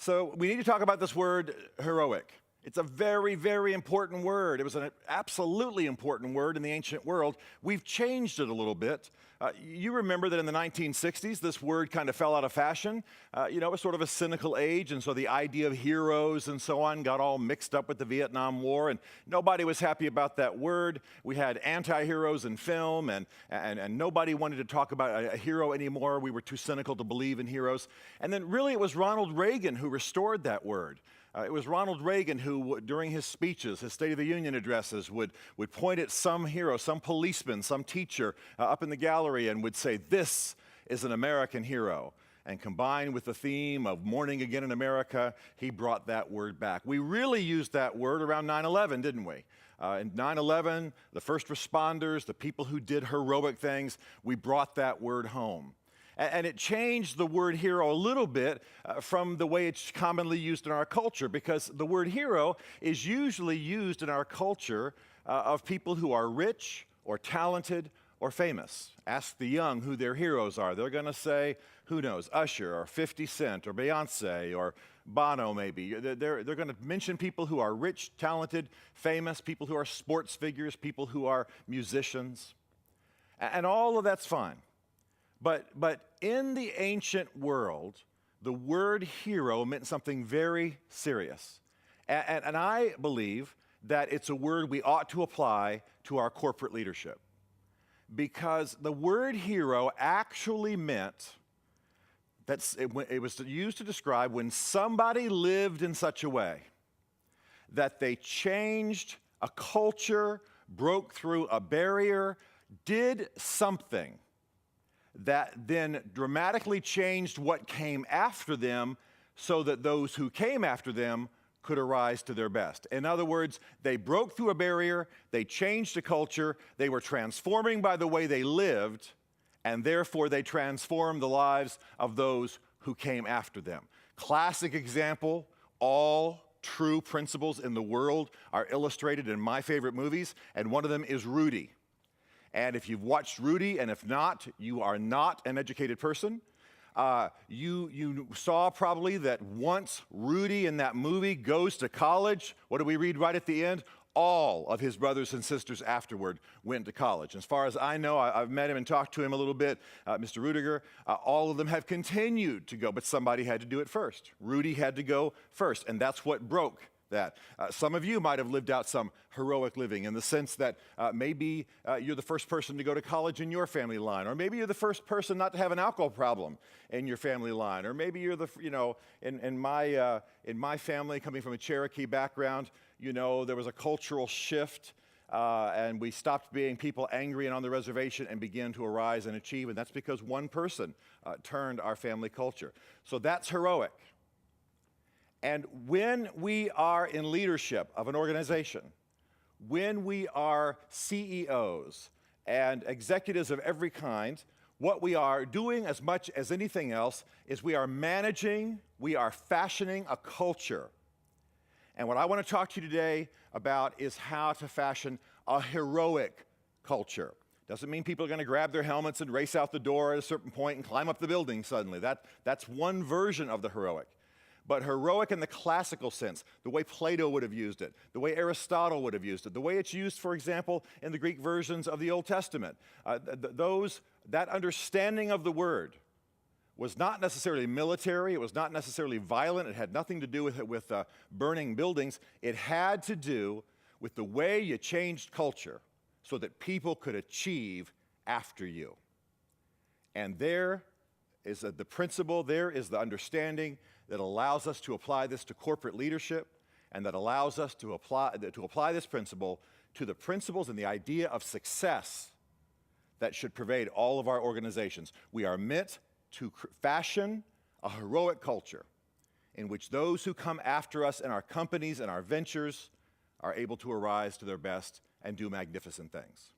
So we need to talk about this word heroic. It's a very, very important word. It was an absolutely important word in the ancient world. We've changed it a little bit. You remember that in the 1960s, this word kind of fell out of fashion. It was sort of a cynical age, and so the idea of heroes and so on got all mixed up with the Vietnam War, and nobody was happy about that word. We had anti-heroes in film, and nobody wanted to talk about a hero anymore. We were too cynical to believe in heroes. And then really it was Ronald Reagan who restored that word. It was Ronald Reagan who, during his speeches, his State of the Union addresses, would point at some hero, some policeman, some teacher up in the gallery and would say, "This is an American hero." And combined with the theme of Morning Again in America, he brought that word back. We really used that word around 9/11, didn't we? In 9/11, the first responders, the people who did heroic things, we brought that word home. And it changed the word hero a little bit from the way it's commonly used in our culture, because the word hero is usually used in our culture of people who are rich or talented or famous. Ask the young who their heroes are. They're going to say, who knows, Usher or 50 Cent or Beyonce or Bono maybe. They're going to mention people who are rich, talented, famous, people who are sports figures, people who are musicians. And all of that's fine. But in the ancient world, the word hero meant something very serious. And I believe that it's a word we ought to apply to our corporate leadership. Because the word hero actually meant that it was used to describe when somebody lived in such a way that they changed a culture, broke through a barrier, did something that then dramatically changed what came after them so that those who came after them could arise to their best. In other words, they broke through a barrier, they changed a culture, they were transforming by the way they lived, and therefore they transformed the lives of those who came after them. Classic example, all true principles in the world are illustrated in my favorite movies, and one of them is Rudy. And if you've watched Rudy, and if not, you are not an educated person. You saw probably that once Rudy in that movie goes to college, what do we read right at the end? All of his brothers and sisters afterward went to college. As far as I know, I've met him and talked to him a little bit, Mr. Rudiger. All of them have continued to go, but somebody had to do it first. Rudy had to go first, and that's what broke that. Some of you might have lived out some heroic living in the sense that maybe you're the first person to go to college in your family line, or maybe you're the first person not to have an alcohol problem in your family line, or maybe you're in my family, coming from a Cherokee background, there was a cultural shift and we stopped being people angry and on the reservation and began to arise and achieve, and that's because one person turned our family culture. So that's heroic. And when we are in leadership of an organization, when we are CEOs and executives of every kind, what we are doing as much as anything else is we are managing, we are fashioning a culture. And what I want to talk to you today about is how to fashion a heroic culture. Doesn't mean people are going to grab their helmets and race out the door at a certain point and climb up the building suddenly. That's one version of the heroic. But heroic in the classical sense, the way Plato would have used it, the way Aristotle would have used it, the way it's used, for example, in the Greek versions of the Old Testament. That understanding of the word was not necessarily military, it was not necessarily violent, it had nothing to do with burning buildings. It had to do with the way you changed culture so that people could achieve after you. And there is the principle, there is the understanding that allows us to apply this to corporate leadership, and that allows us to apply this principle to the principles and the idea of success that should pervade all of our organizations. We are meant to fashion a heroic culture in which those who come after us in our companies and our ventures are able to arise to their best and do magnificent things.